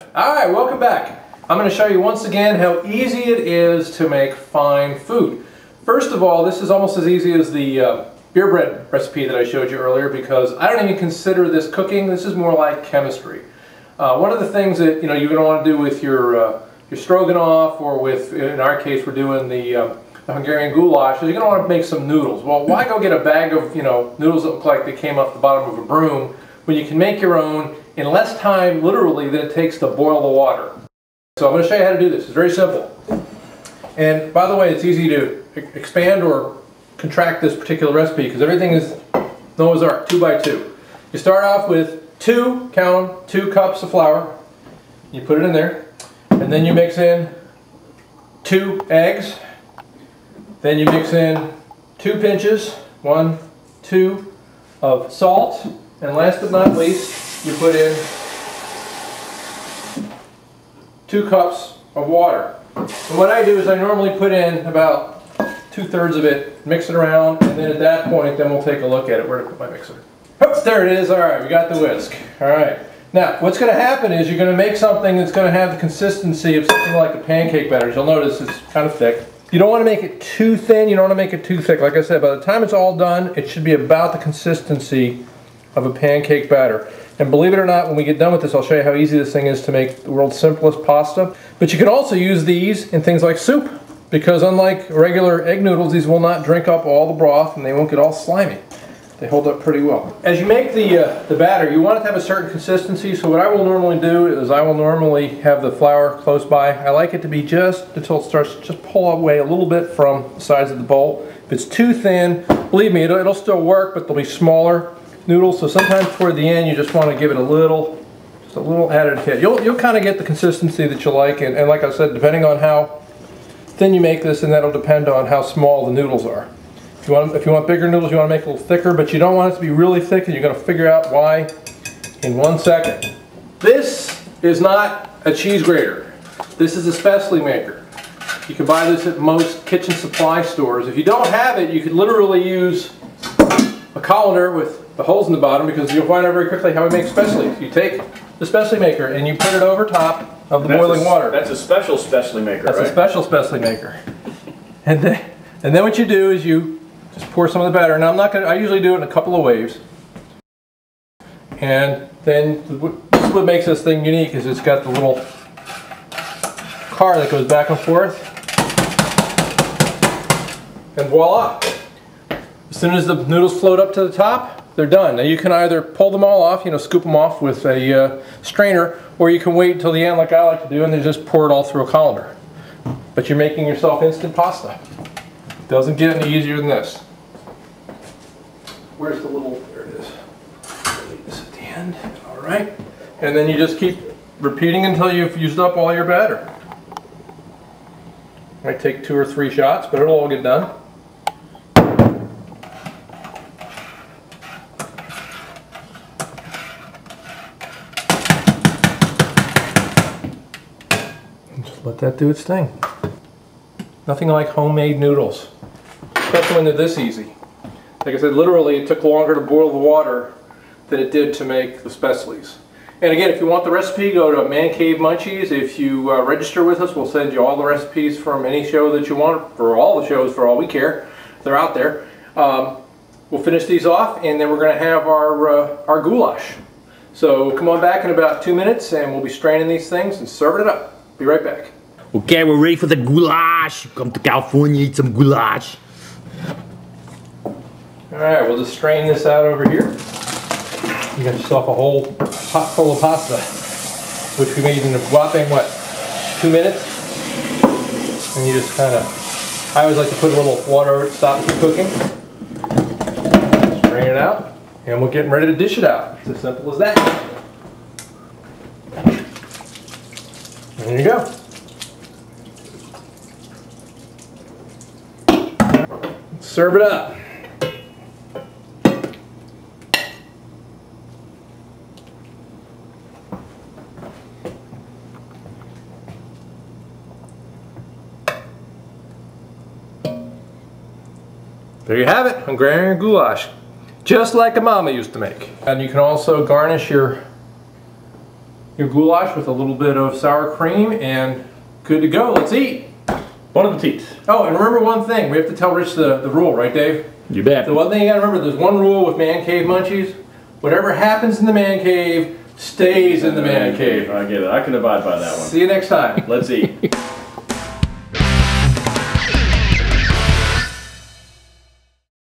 Alright, welcome back. I'm going to show you once again how easy it is to make fine food. First of all, this is almost as easy as the beer bread recipe that I showed you earlier, because I don't even consider this cooking. This is more like chemistry. One of the things that you're going to want to do with your stroganoff, or with, in our case, we're doing the Hungarian goulash, is you're going to want to make some noodles. Well, why go get a bag of noodles that look like they came off the bottom of a broom when you can make your own in less time, literally, than it takes to boil the water? So I'm going to show you how to do this. It's very simple. And by the way, it's easy to expand or contract this particular recipe because everything is Noah's Ark, 2 by 2. You start off with count them, 2 cups of flour. You put it in there, and then you mix in 2 eggs. Then you mix in 2 pinches, 1, 2 of salt, and last but not least, you put in 2 cups of water. And what I do is I normally put in about 2/3 of it, mix it around, and then at that point, then we'll take a look at it. Where to put my mixer? Oh, there it is. All right, we got the whisk. All right. Now, what's going to happen is you're going to make something that's going to have the consistency of something like a pancake batter. You'll notice it's kind of thick. You don't want to make it too thin. You don't want to make it too thick. Like I said, by the time it's all done, it should be about the consistency of a pancake batter. And believe it or not, when we get done with this, I'll show you how easy this thing is to make the world's simplest pasta. But you can also use these in things like soup, because unlike regular egg noodles, these will not drink up all the broth and they won't get all slimy. They hold up pretty well. As you make the batter, you want it to have a certain consistency. So what I will normally do is I will normally have the flour close by. I like it to be just until it starts to just pull away a little bit from the sides of the bowl. If it's too thin, believe me, it'll still work, but they'll be smaller noodles. So sometimes toward the end, you just want to give it just a little added hit. You'll kind of get the consistency that you like, and like I said, depending on how thin you make this, and that'll depend on how small the noodles are. If you want bigger noodles, you want to make it a little thicker, but you don't want it to be really thick, and you're going to figure out why in 1 second. This is not a cheese grater. This is a Spaetzle maker. You can buy this at most kitchen supply stores. If you don't have it, you could literally use a colander with the holes in the bottom, because you'll find out very quickly how we make Spaetzle. You take the Spaetzle maker and you put it over top of the boiling water. That's a special Spaetzle maker, right? That's a special Spaetzle maker. And then what you do is you just pour some of the batter. Now I usually do it in a couple of waves. And then this is what makes this thing unique, is it's got the little car that goes back and forth. And voila! As soon as the noodles float up to the top, they're done. Now you can either pull them all off, scoop them off with a strainer, or you can wait until the end like I like to do and then just pour it all through a colander. But you're making yourself instant pasta. Doesn't get any easier than this. Where's the little, there it is. Leave this at the end, all right. And then you just keep repeating until you've used up all your batter. Might take 2 or 3 shots, but it'll all get done. Just let that do its thing. Nothing like homemade noodles, especially when they're this easy. Like I said, literally it took longer to boil the water than it did to make the Spaetzles. And again, if you want the recipe, go to Man Cave Munchies. If you register with us, we'll send you all the recipes from any show that you want, for all the shows, for all we care. They're out there. We'll finish these off, and then we're going to have our goulash. So come on back in about 2 minutes, and we'll be straining these things and serving it up. Be right back. Okay, we're ready for the goulash. Come to California, eat some goulash. Alright, we'll just strain this out over here. You got yourself a whole pot full of pasta, which we made in a whopping, 2 minutes? And you just kind of, I always like to put a little water over it to stop it from cooking. Strain it out, and we're getting ready to dish it out. It's as simple as that. There you go. Serve it up. There you have it, Hungarian goulash. Just like a mama used to make. And you can also garnish your your goulash with a little bit of sour cream and good to go. Let's eat. Bon appetit. Oh, and remember one thing. We have to tell Rich the rule, right, Dave? You bet. The one thing you gotta remember, there's one rule with man cave munchies. Whatever happens in the man cave stays in the man cave. I get it. I can abide by that one. See you next time. Let's eat.